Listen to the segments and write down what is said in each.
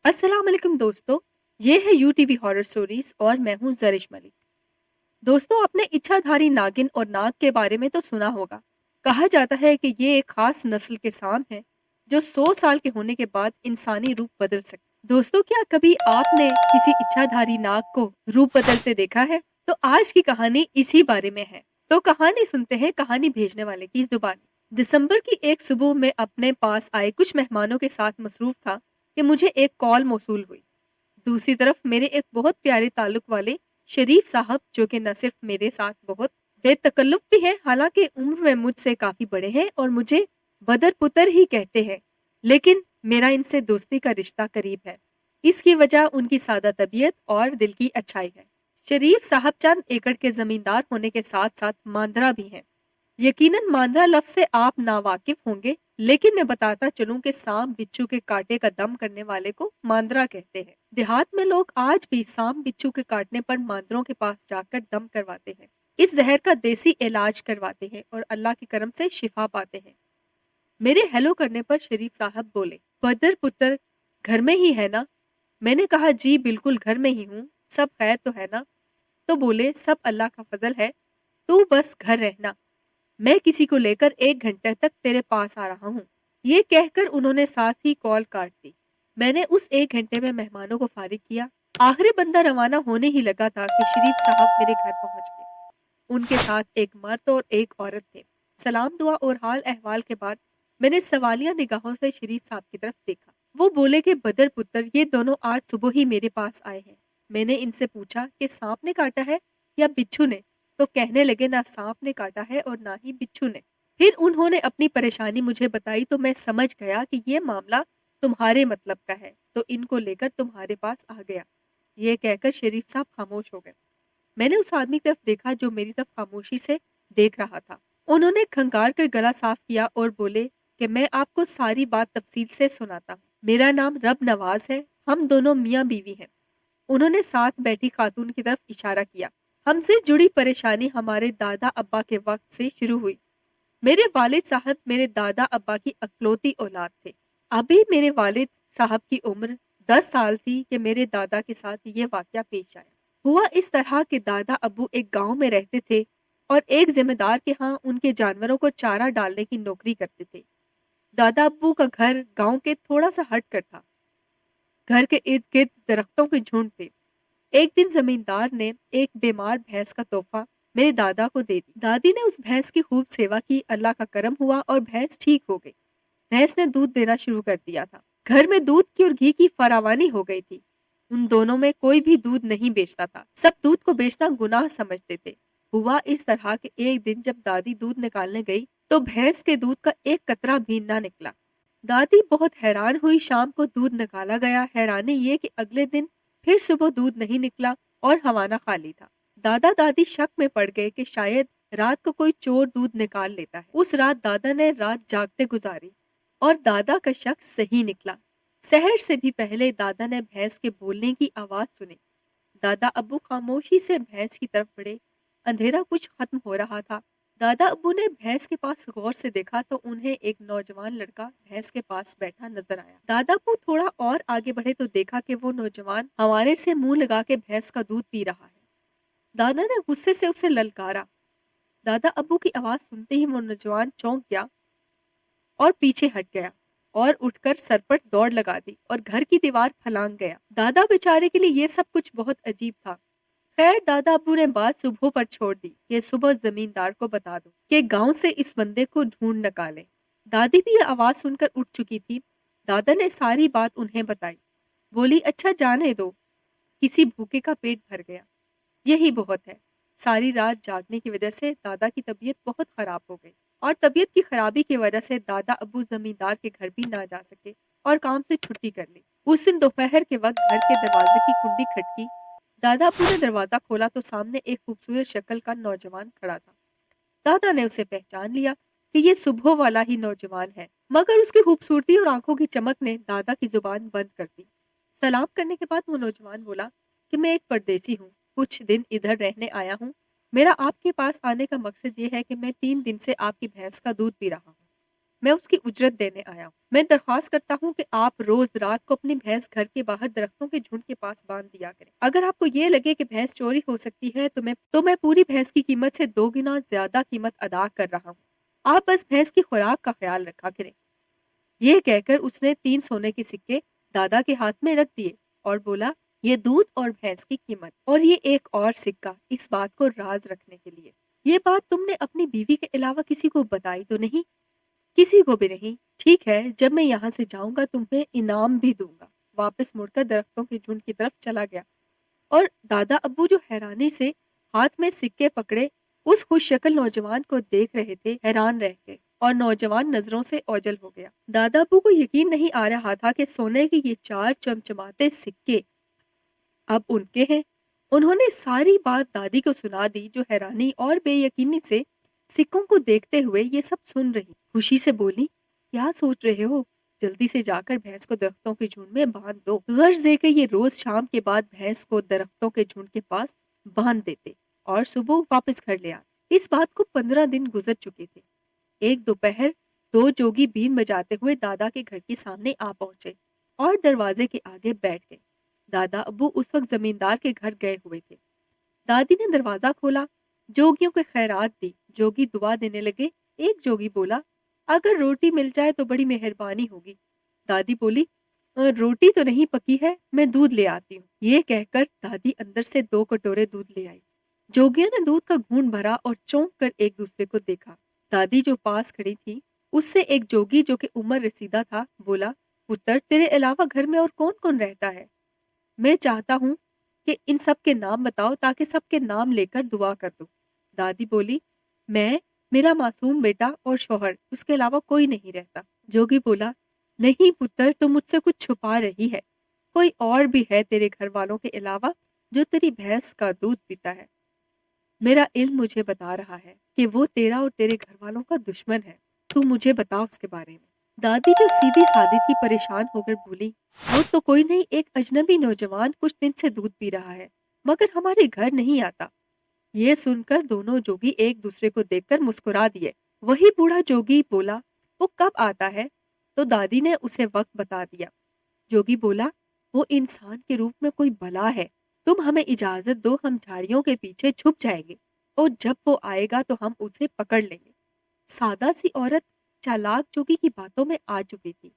अस्सलाम वालेकुम दोस्तों। ये है यूटीवी हॉरर स्टोरीज और मैं हूँ जरिश मलिक। दोस्तों, आपने इच्छाधारी नागिन और नाग के बारे में तो सुना होगा। कहा जाता है कि ये एक खास नस्ल के सांप हैं जो 100 साल के होने के बाद इंसानी रूप बदल सकते। दोस्तों, क्या कभी आपने किसी इच्छाधारी नाग को रूप बदलते देखा है? तो आज की कहानी इसी बारे में है। तो कहानी सुनते हैं कहानी भेजने वाले की जुबानी। दिसंबर की एक सुबह में अपने पास आए कुछ मेहमानों के साथ मसरूफ था कि मुझे एक कॉल मौसूल हुई। दूसरी तरफ मेरे एक बहुत प्यारे ताल्लुक वाले शरीफ साहब, जो कि न सिर्फ मेरे साथ बहुत बेतकल्लुफ भी है, हालांकि उम्र में मुझसे काफी बड़े हैं और मुझे बदर पुत्र ही कहते हैं, लेकिन मेरा इनसे दोस्ती का रिश्ता करीब है। इसकी वजह उनकी सादा तबीयत और दिल की अच्छाई है। शरीफ साहब चंद एकड़ के जमींदार होने के साथ साथ मांदरा भी हैं। यकीनन मांद्रा लफ्ज से आप नावाकिफ होंगे, लेकिन मैं बताता चलूं कि सांप बिच्छू के कांटे का दम करने वाले को मांद्रा कहते हैं। देहात में लोग आज भी सांप बिच्छू के काटने पर मांद्रों के पास जाकर दम करवाते हैं। इस जहर का देसी इलाज करवाते हैं और अल्लाह के करम से शिफा पाते हैं। मेरे हेलो करने पर शरीफ साहब बोले, बदर पुत्र घर में ही है ना? मैंने कहा, जी बिल्कुल घर में ही हूँ। सब खैर तो है ना? तो बोले, सब अल्लाह का फजल है, तू बस घर रहना, मैं किसी को लेकर 1 घंटे तक तेरे पास आ रहा हूँ। ये कहकर उन्होंने साथ ही कॉल काट दी। मैंने उस 1 घंटे में मेहमानों को फारिग किया। आखिरी बंदा रवाना होने ही लगा था कि शरीफ साहब मेरे घर पहुंच गए। उनके साथ एक मर्द और एक औरत थे। सलाम दुआ और हाल अहवाल के बाद मैंने सवालिया निगाहों से शरीफ साहब की तरफ देखा। वो बोले कि बदर पुत्र, ये दोनों आज सुबह ही मेरे पास आए हैं। मैंने इनसे पूछा कि सांप ने काटा है या बिच्छू ने? तो कहने लगे, ना सांप ने काटा है और ना ही बिच्छू ने। फिर उन्होंने अपनी परेशानी मुझे बताई तो मैं समझ गया कि ये मामला तुम्हारे मतलब का है, तो इनको लेकर तुम्हारे पास आ गया। ये कहकर शरीफ साहब खामोश हो गए। मैंने उस आदमी की तरफ देखा जो मेरी तरफ खामोशी से देख रहा था। उन्होंने खंगार कर गला साफ किया और बोले कि मैं आपको सारी बात तफसील से सुनाता हूँ। मेरा नाम रब नवाज है, हम दोनों मियाँ बीवी हैं। उन्होंने साथ बैठी खातून की तरफ इशारा किया। हमसे जुड़ी परेशानी हमारे दादा अब्बा के वक्त से शुरू हुई। मेरे वालिद साहब मेरे दादा अब्बा की अकलौती औलाद थे। अभी मेरे वालिद साहब की उम्र 10 साल थी कि मेरे दादा के साथ ये वाकया पेश आया। हुआ इस तरह कि दादा अब्बू एक गांव में रहते थे और एक जिम्मेदार के यहाँ उनके जानवरों को चारा डालने की नौकरी करते थे। दादा अब्बू का घर गांव के थोड़ा सा हट कर था। घर के इर्द गिर्द दरख्तों के झुंड थे। एक दिन जमींदार ने एक बीमार भैंस का तोहफा मेरे दादा को दे दी। दादी ने उस भैंस की खूब सेवा की। अल्लाह का करम हुआ और भैंस ठीक हो गई। भैंस ने दूध देना शुरू कर दिया था। घर में दूध की और घी की फरावानी हो गई थी। उन दोनों में कोई भी दूध नहीं बेचता था। सब दूध को बेचना गुनाह समझते थे। हुआ इस तरह कि एक दिन जब दादी दूध निकालने गई तो भैंस के दूध का एक कतरा भी ना निकला। दादी बहुत हैरान हुई। शाम को दूध निकाला गया। हैरानी ये कि अगले दिन फिर सुबह दूध नहीं निकला और हवाना खाली था। दादा दादी शक में पड़ गए कि शायद रात को कोई चोर दूध निकाल लेता है। उस रात दादा ने रात जागते गुजारी और दादा का शक सही निकला। सहर से भी पहले दादा ने भैंस के बोलने की आवाज सुनी। दादा अब्बू खामोशी से भैंस की तरफ बढ़े। अंधेरा कुछ खत्म हो रहा था। दादा अब्बू ने भैंस के पास गौर से देखा तो उन्हें एक नौजवान लड़का भैंस के पास बैठा नजर आया। दादा अब्बू थोड़ा और आगे बढ़े तो देखा कि वो नौजवान हवाने से मुंह लगा के भैंस का दूध पी रहा है। दादा ने गुस्से से उसे ललकारा। दादा अब्बू की आवाज सुनते ही वो नौजवान चौंक गया और पीछे हट गया और उठकर सरपट दौड़ लगा दी और घर की दीवार फलांग गया। दादा बेचारे के लिए ये सब कुछ बहुत अजीब था। खैर, दादा अब्बू ने बात सुबह पर छोड़ दी। ये सुबह जमींदार को बता दो कि गांव से इस बंदे को ढूंढ निकाले। दादी भी ये आवाज सुनकर उठ चुकी थी। दादा ने सारी बात उन्हें बताई। बोली, अच्छा जाने दो, किसी भूखे का पेट भर गया, यही बहुत है। सारी रात जागने की वजह से दादा की तबीयत बहुत खराब हो गई और तबीयत की खराबी की वजह से दादा अब्बू जमींदार के घर भी ना जा सके और काम से छुट्टी कर ली। उस दिन दोपहर के वक्त घर के दरवाजे की कुंडी खटकी। दादा अब्बू ने दरवाजा खोला तो सामने एक खूबसूरत शक्ल का नौजवान खड़ा था। दादा ने उसे पहचान लिया कि ये सुबह वाला ही नौजवान है, मगर उसकी खूबसूरती और आंखों की चमक ने दादा की जुबान बंद कर दी। सलाम करने के बाद वो नौजवान बोला कि मैं एक परदेसी हूँ, कुछ दिन इधर रहने आया हूँ। मेरा आपके पास आने का मकसद ये है कि मैं 3 दिन से आपकी भैंस का दूध पी रहा हूँ। मैं उसकी उजरत देने आया हूँ। मैं दरख्वास्त करता हूँ कि आप रोज रात को अपनी भैंस घर के बाहर दरख्तों के झुंड के पास बांध दिया करें। अगर आपको ये लगे कि भैंस चोरी हो सकती है तो मैं पूरी भैंस की कीमत से 2 गुना ज्यादा कीमत अदा कर रहा हूँ। आप बस भैंस की खुराक का ख्याल रखा करें। ये कहकर उसने 3 सोने के सिक्के दादा के हाथ में रख दिए और बोला, ये दूध और भैंस की कीमत और ये एक और सिक्का इस बात को राज रखने के लिए। ये बात तुमने अपनी बीवी के अलावा किसी को बताई तो नहीं? किसी को भी नहीं। ठीक है, जब मैं यहाँ से जाऊंगा तुम्हें इनाम भी दूंगा। वापस मुड़कर दरख्तों के झुंड की तरफ चला गया और दादा अब्बू जो हैरानी से हाथ में सिक्के पकड़े उस खुश शक्ल नौजवान को देख रहे थे, हैरान रह गए और नौजवान नजरों से ओझल हो गया। दादा अब्बू को यकीन नहीं आ रहा था कि सोने के ये 4 चमचमाते सिक्के अब उनके हैं। उन्होंने सारी बात दादी को सुना दी, जो हैरानी और बेयकीनी से सिक्कों को देखते हुए ये सब सुन रही। खुशी से बोली, क्या सोच रहे हो? जल्दी से जाकर भैंस को दरख्तों के झुंड में बांध दो। गर्ज देकर ये रोज शाम के बाद भैंस को दरख्तों के झुंड के पास बांध देते और सुबह वापस घर ले आते। इस बात को 15 दिन गुजर चुके थे। एक दोपहर 2 जोगी बीन बजाते हुए दादा के घर के सामने आ पहुंचे और दरवाजे के आगे बैठ गए। दादा अब्बू उस वक्त जमींदार के घर गए हुए थे। दादी ने दरवाजा खोला, जोगियों को खैरात दी। जोगी दुआ देने लगे। एक जोगी बोला, अगर रोटी मिल जाए तो बड़ी मेहरबानी होगी। दादी बोली, रोटी तो नहीं पकी है, मैं दूध ले आती हूँ। ये कहकर दादी अंदर से 2 कटोरे दूध ले आई। जोगियों ने दूध का घूंट भरा और चौंक कर एक दूसरे को देखा। दादी जो पास खड़ी थी उससे एक जोगी जो कि उम्र रसीदा था बोला, पुत्र, तेरे अलावा घर में और कौन कौन रहता है? मैं चाहता हूँ कि इन सब के नाम बताओ ताकि सबके नाम लेकर दुआ कर दूं। दादी बोली, मैं, मेरा मासूम बेटा और शौहर, उसके अलावा कोई नहीं रहता। जोगी बोला, नहीं पुत्र, तुम मुझसे कुछ छुपा रही है। कोई और भी है तेरे घर वालों के अलावा जो तेरी भैंस का दूध पीता है। मेरा इल्म मुझे बता रहा है कि वो तेरा और तेरे घर वालों का दुश्मन है। तू मुझे बता उसके बारे में। दादी जो सीधी सादी थी परेशान होकर बोली, वो तो कोई नहीं, एक अजनबी नौजवान कुछ दिन से दूध पी रहा है मगर हमारे घर नहीं आता। ये सुनकर दोनों जोगी एक दूसरे को देखकर मुस्कुरा दिए। वही बूढ़ा जोगी बोला, वो कब आता है? तो दादी ने उसे वक्त बता दिया। जोगी बोला, वो इंसान के रूप में कोई बला है। तुम हमें इजाजत दो, हम झाड़ियों के पीछे छुप जाएंगे और जब वो आएगा तो हम उसे पकड़ लेंगे। सादा सी औरत चालाक जोगी की बातों में आ चुकी थी।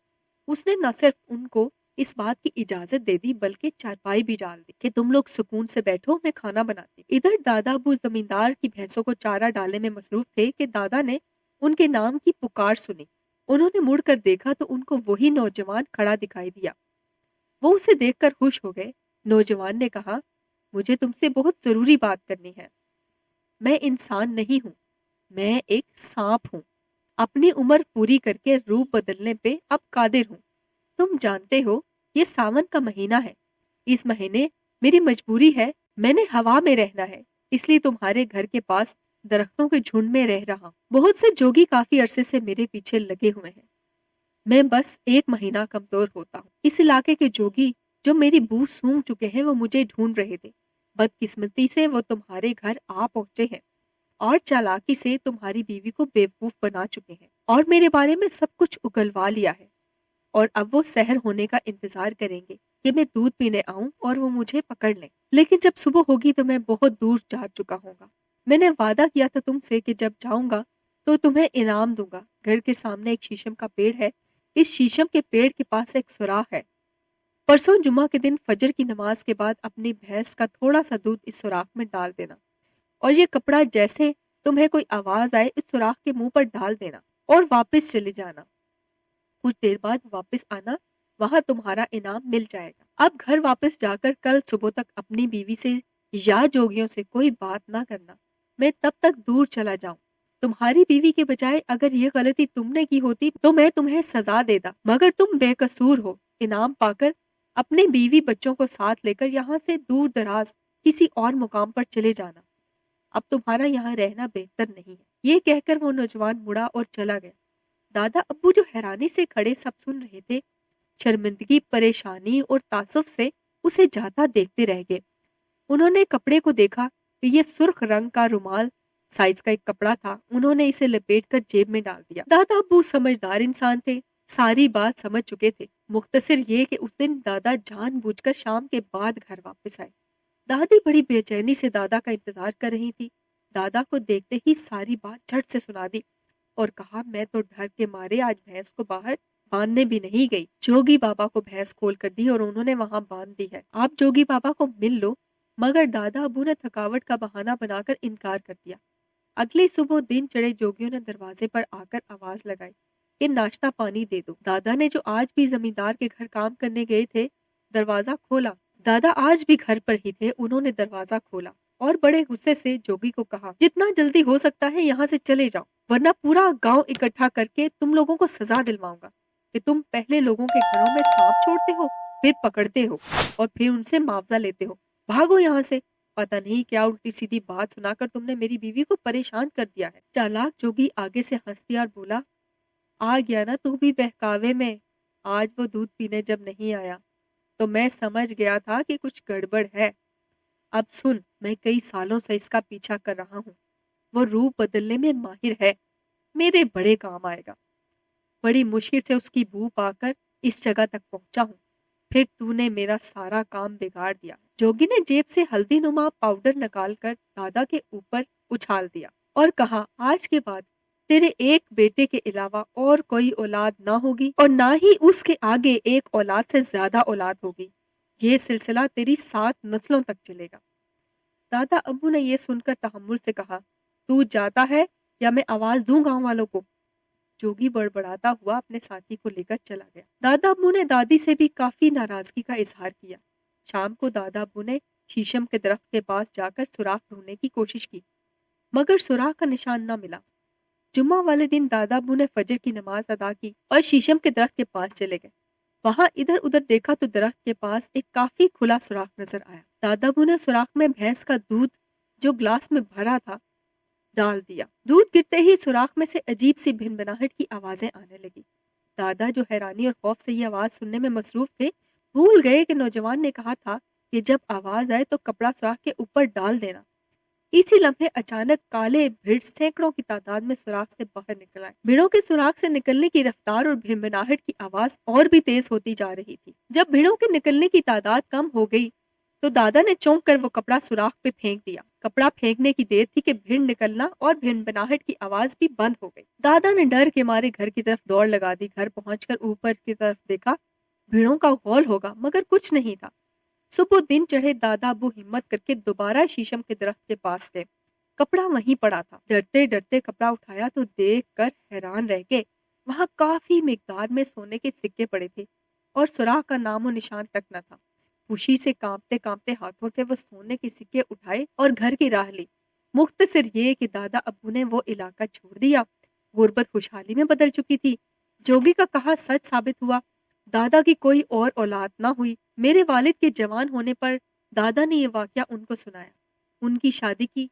उसने न सिर्फ उनको इस बात की इजाजत दे दी बल्कि चारपाई भी डाल दी कि तुम लोग सुकून से बैठो, मैं खाना बनाती। इधर दादा अबू जमींदार की भैंसों को चारा डालने में मसरूफ थे कि दादा ने उनके नाम की पुकार सुनी। उन्होंने मुड़कर देखा तो उनको वही नौजवान खड़ा दिखाई दिया। वो उसे देखकर खुश हो गए। नौजवान ने कहा, मुझे तुमसे बहुत जरूरी बात करनी है। मैं इंसान नहीं हूँ, मैं एक सांप हूँ। अपनी उम्र पूरी करके रूप बदलने पे अब कादिर हूँ। तुम जानते हो ये सावन का महीना है। इस महीने मेरी मजबूरी है, मैंने हवा में रहना है, इसलिए तुम्हारे घर के पास दरख्तों के झुंड में रह रहा हूँ। बहुत से जोगी काफी अरसे से मेरे पीछे लगे हुए हैं। मैं बस 1 महीना कमजोर होता हूँ। इस इलाके के जोगी जो मेरी बू सूंघ चुके हैं वो मुझे ढूंढ रहे थे। बदकिस्मती से वो तुम्हारे घर आ पहुंचे हैं और चालाकी से तुम्हारी बीवी को बेवकूफ बना चुके हैं और मेरे बारे में सब कुछ उगलवा लिया है। और अब वो सहर होने का इंतजार करेंगे कि मैं दूध पीने आऊं और वो मुझे पकड़ लें। लेकिन जब सुबह होगी तो मैं बहुत दूर जा चुका होगा। मैंने वादा किया था तुमसे कि जब जाऊंगा तो तुम्हें इनाम दूंगा। घर के सामने एक शीशम का पेड़ है। इस शीशम के पेड़ के पास एक सुराख है। परसों जुमा के दिन फजर की नमाज के बाद अपनी भैंस का थोड़ा सा दूध इस सुराख में डाल देना और ये कपड़ा जैसे तुम्हें कोई आवाज आए इस सुराख के मुंह पर डाल देना और वापस चले जाना। कुछ देर बाद वापस आना, वहां तुम्हारा इनाम मिल जाएगा। अब घर वापस जाकर कल सुबह तक अपनी बीवी से या जोगियों से कोई बात ना करना। मैं तब तक दूर चला जाऊं। तुम्हारी बीवी के बजाय अगर ये गलती तुमने की होती तो मैं तुम्हें सजा देता, मगर तुम बेकसूर हो। इनाम पाकर अपने बीवी बच्चों को साथ लेकर यहाँ से दूर दराज किसी और मुकाम पर चले जाना। अब तुम्हारा यहाँ रहना बेहतर नहीं है। ये कहकर वो नौजवान मुड़ा और चला गया। दादा अब्बू जो हैरानी से खड़े सब सुन रहे थे, शर्मिंदगी, परेशानी और तासुफ से उसे जाता देखते रह गए। उन्होंने कपड़े को देखा कि ये सुर्ख रंग का रुमाल साइज का एक कपड़ा था, उन्होंने इसे लपेटकर जेब में डाल दिया। दादा अब्बू समझदार इंसान थे, सारी बात समझ चुके थे। मुख्तसर ये कि उस दिन दादा जानबूझकर शाम के बाद घर वापस आए। दादी बड़ी बेचैनी से दादा का इंतजार कर रही थी। दादा को देखते ही सारी बात झट से सुना दी और कहा, मैं तो डर के मारे आज भैंस को बाहर बांधने भी नहीं गई। जोगी बाबा को भैंस खोल कर दी और उन्होंने वहां बांध दी है। आप जोगी बाबा को मिल लो। मगर दादा अबू ने थकावट का बहाना बनाकर इनकार कर दिया। अगली सुबह दिन चढ़े जोगियों ने दरवाजे पर आकर आवाज लगाई कि नाश्ता पानी दे दो। दादा ने, जो आज भी जमींदार के घर काम करने गए थे, दरवाजा खोला। दादा आज भी घर पर ही थे। उन्होंने दरवाजा खोला और बड़े गुस्से से जोगी को कहा, जितना जल्दी हो सकता है यहाँ से चले जाओ, वरना पूरा गांव इकट्ठा करके तुम लोगों को सजा दिलवाऊंगा कि तुम पहले लोगों के घरों में सांप छोड़ते हो, फिर पकड़ते हो और फिर उनसे मुआवजा लेते हो। भागो यहाँ से। पता नहीं क्या उल्टी सीधी बात सुनाकर तुमने मेरी बीवी को परेशान कर दिया है। चालाक जोगी आगे से हंस दिया और बोला, आ गया ना तू भी बहकावे में। आज वो दूध पीने जब नहीं आया तो मैं समझ गया था कि कुछ गड़बड़ है। अब सुन, मैं कई सालों से इसका पीछा कर रहा हूँ। वो रूप बदलने में माहिर है, मेरे बड़े काम आएगा। बड़ी मुश्किल से उसकी बू पाकर इस जगह तक पहुंचा हूँ, फिर तूने मेरा सारा काम बिगाड़ दिया। जोगी ने जेब से हल्दी नुमा पाउडर निकालकर दादा के ऊपर उछाल दिया और कहा, आज के बाद तेरे एक बेटे के अलावा और कोई औलाद ना होगी और ना ही उसके आगे एक औलाद से ज्यादा औलाद होगी। ये सिलसिला तेरी 7 नस्लों तक चलेगा। दादा अब्बू ने यह सुनकर तहम्मुल से कहा, तू जाता है या मैं आवाज दूं गांव वालों को। जोगी बड़बड़ाता हुआ अपने साथी को लेकर चला गया। दादा अब्बू ने दादी से भी काफी नाराजगी का इजहार किया। शाम को दादा अब्बू ने शीशम के दरख्त के पास जाकर सुराख ढूंढने की कोशिश की, मगर सुराख का निशान न मिला। जुम्मा वाले दिन दादा अब्बू ने फजर की नमाज अदा की और शीशम के दरख्त के पास चले गए। वहां इधर उधर देखा तो दरख्त के पास एक काफी खुला सुराख नजर आया। दादा अब्बू ने सुराख में भैंस का दूध जो ग्लास में भरा था डाल दिया। दूध गिरते ही सुराख में से अजीब सी भिनभिनाहट की आवाजें आने लगी। दादा, जो हैरानी और खौफ से ये आवाज सुनने में मसरूफ थे, भूल गए कि नौजवान ने कहा था कि जब आवाज आए तो कपड़ा सुराख के ऊपर डाल देना। इसी लम्हे अचानक काले भिड़ सैकड़ों की तादाद में सुराख से बाहर निकल आए। भिड़ों के सुराख से निकलने की रफ्तार और भिनभिनाहट की आवाज और भी तेज होती जा रही थी। जब भिड़ों के निकलने की तादाद कम हो गई तो दादा ने चौंक कर वो कपड़ा सुराख पे फेंक दिया। कपड़ा फेंकने की देर थी कि भीड़ निकलना और भिनभिनाहट की आवाज भी बंद हो गई। दादा ने डर के मारे घर की तरफ दौड़ लगा दी। घर पहुंचकर ऊपर की तरफ देखा, भीड़ों का गौल होगा मगर कुछ नहीं था। सुबह दिन चढ़े दादा अब्बू हिम्मत करके दोबारा शीशम के दरख्त के पास गए। कपड़ा वहीं पड़ा था। डरते डरते कपड़ा उठाया तो देख कर हैरान रह गए। वहां काफी मिकदार में सोने के सिक्के पड़े थे और सुराख का नामो निशान तक न था। खुशी से कांपते कांपते हाथों से वो सोने के सिक्के उठाए और घर की राह ली। मुख्तसर ये कि दादा अब्बू ने वो इलाका छोड़ दिया। गुर्बत खुशहाली में बदल चुकी थी। जोगी का कहा सच साबित हुआ। दादा की कोई और औलाद ना हुई। मेरे वालिद के जवान होने पर दादा ने ये वाकया उनको सुनाया। उनकी शादी की,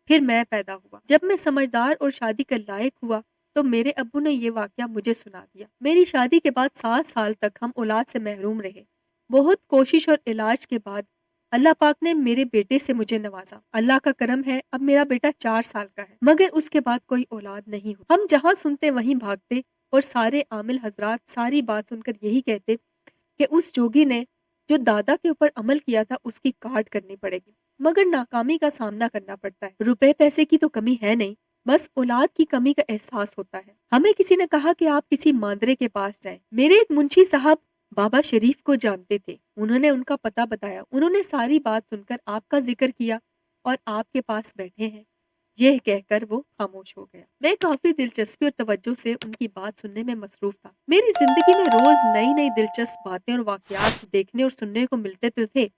फिर मैं पैदा हुआ। जब मैं समझदार और शादी के लायक हुआ तो मेरे अब्बू ने ये वाकया मुझे सुना दिया। मेरी शादी के बाद 7 साल तक हम औलाद से महरूम रहे। बहुत कोशिश और इलाज के बाद अल्लाह पाक ने मेरे बेटे से मुझे नवाजा। अल्लाह का करम है, अब मेरा बेटा 4 साल का है, मगर उसके बाद कोई औलाद नहीं हुई। हम जहाँ सुनते वहीं भागते और सारे आमिल हजरात सारी बात सुनकर यही कहते कि उस जोगी ने जो दादा के ऊपर अमल किया था उसकी काट करनी पड़ेगी। मगर नाकामी का सामना करना पड़ता है। रुपए पैसे की तो कमी है नहीं, बस औलाद की कमी का एहसास होता है। हमें किसी ने कहा कि आप किसी मांदरे के पास जाएं। मेरे एक मुंशी साहब बाबा शरीफ को जानते थे। उन्होंने उनका पता बताया। उन्होंने सारी बात सुनकर आपका जिक्र किया और आपके पास बैठे हैं। यह कहकर वो खामोश हो गया। मैं काफी दिलचस्पी और तवज्जो से उनकी बात सुनने में मसरूफ था। मेरी जिंदगी में रोज नई नई दिलचस्प बातें और वाकयात देखने और सुनने को मिलते तो थे,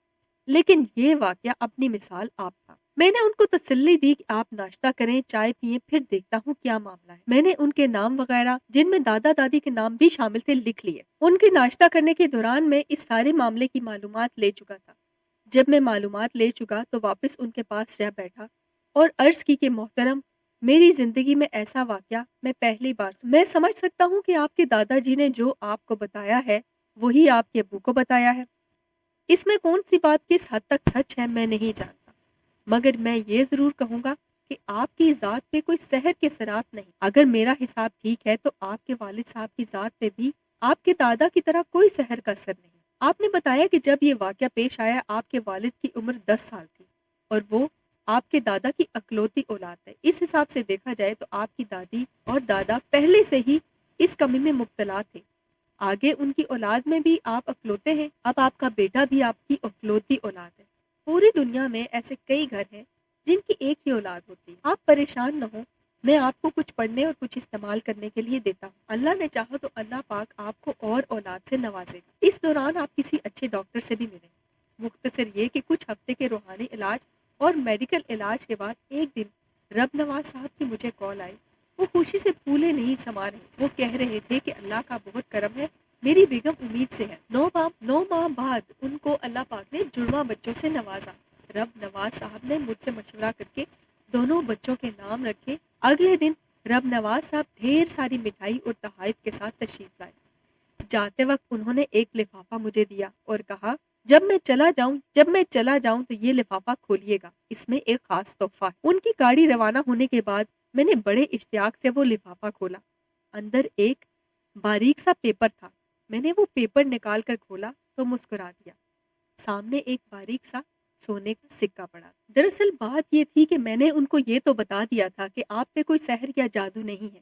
लेकिन ये वाकया अपनी मिसाल आप था। मैंने उनको तसल्ली दी कि आप नाश्ता करें, चाय पिए, फिर देखता हूँ क्या मामला है। मैंने उनके नाम वगैरह, जिनमें दादा दादी के नाम भी शामिल थे, लिख लिए। उनके नाश्ता करने के दौरान मैं इस सारे मामले की मालूमात ले चुका था। जब मैं मालूमात ले चुका तो वापस उनके पास जा बैठा और अर्ज की कि मोहतरम, मेरी जिंदगी में ऐसा वाकया मैं पहली बार मैं समझ सकता हूँ कि आपके दादाजी ने जो आपको बताया है वही आपके अब्बू को बताया है। इसमें कौन सी बात किस हद तक सच है मैं नहीं जानता, मगर मैं ये जरूर कहूंगा کہ آپ کی ذات پہ کوئی سحر کے اثرات نہیں۔ اگر میرا حساب ٹھیک ہے تو آپ کے والد صاحب کی ذات پہ بھی آپ کے دادا کی طرح کوئی سحر کا اثر نہیں۔ آپ نے بتایا کہ جب یہ واقعہ پیش آیا آپ کے والد کی عمر 10 سال تھی اور وہ آپ کے دادا کی اکلوتی اولاد ہے۔ اس حساب سے دیکھا جائے تو آپ کی دادی اور دادا پہلے سے ہی اس کمی میں مبتلا تھے۔ آگے ان کی اولاد میں بھی آپ اکلوتے ہیں، اب آپ کا بیٹا بھی آپ کی اکلوتی اولاد ہے۔ پوری دنیا میں ایسے کئی گھر ہیں جن کی ایک ہی اولاد ہوتی ہے۔ آپ پریشان نہ ہوں، میں آپ کو کچھ پڑھنے اور کچھ استعمال کرنے کے لیے دیتا ہوں۔ اللہ نے چاہا تو اللہ پاک آپ کو اور اولاد سے نوازے گا۔ اس دوران آپ کسی اچھے ڈاکٹر سے بھی ملیں۔ مختصر یہ کہ کچھ ہفتے کے روحانی علاج اور میڈیکل علاج کے بعد ایک دن رب نواز صاحب کی مجھے کال آئی۔ وہ خوشی سے پھولے نہیں سما رہے، وہ کہہ رہے تھے کہ اللہ کا بہت کرم ہے، میری بیگم امید سے ہے۔ 9 ماہ بعد ان کو اللہ پاک نے جڑواں بچوں سے نوازا۔ رب نواز صاحب نے مجھ سے مشورہ کر کے دونوں بچوں کے نام رکھے۔ اگلے دن رب نواز صاحب ڈھیر ساری مٹھائی اور تحائف کے ساتھ تشریف لائے۔ جاتے وقت انہوں نے ایک لفافہ مجھے دیا اور کہا جب میں چلا جاؤں تو یہ لفافہ کھولیے گا، اس میں ایک خاص تحفہ ہے۔ ان کی گاڑی روانہ ہونے کے بعد میں نے بڑے اشتیاق سے وہ لفافہ کھولا۔ اندر ایک باریک سا پیپر تھا۔ میں نے وہ پیپر نکال کر کھولا تو مسکرا دیا۔ سامنے ایک باریک سا سونے کا سکہ پڑا۔ دراصل بات یہ تھی کہ میں نے ان کو یہ تو بتا دیا تھا کہ آپ پہ کوئی سحر یا جادو نہیں ہے،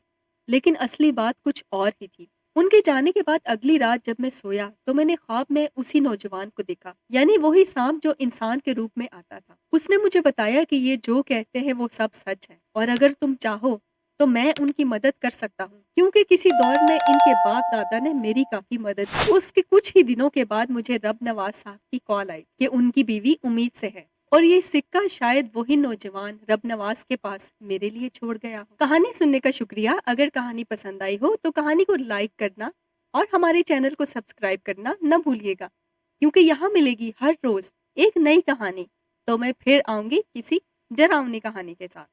لیکن اصلی بات کچھ اور ہی تھی۔ ان کے جانے کے بعد اگلی رات جب میں سویا تو میں نے خواب میں اسی نوجوان کو دیکھا، یعنی وہی سانپ جو انسان کے روپ میں آتا تھا۔ اس نے مجھے بتایا کہ یہ جو کہتے ہیں وہ سب سچ ہے، اور اگر تم چاہو تو میں ان کی مدد کر سکتا ہوں، کیونکہ کسی دور میں ان کے باپ دادا نے میری کافی مدد کی۔ اس کے کچھ ہی دنوں کے بعد مجھے رب نواز صاحب کی کال آئی کہ ان کی بیوی امید سے ہے اور یہ سکہ شاید وہی نوجوان رب نواز کے پاس میرے لیے چھوڑ گیا ہو۔ کہانی سننے کا شکریہ۔ اگر کہانی پسند آئی ہو تو کہانی کو لائک کرنا اور ہمارے چینل کو سبسکرائب کرنا نہ بھولیے گا، کیونکہ یہاں ملے گی ہر روز ایک نئی کہانی۔ تو میں پھر آؤں گی کسی ڈراؤنی کہانی کے ساتھ۔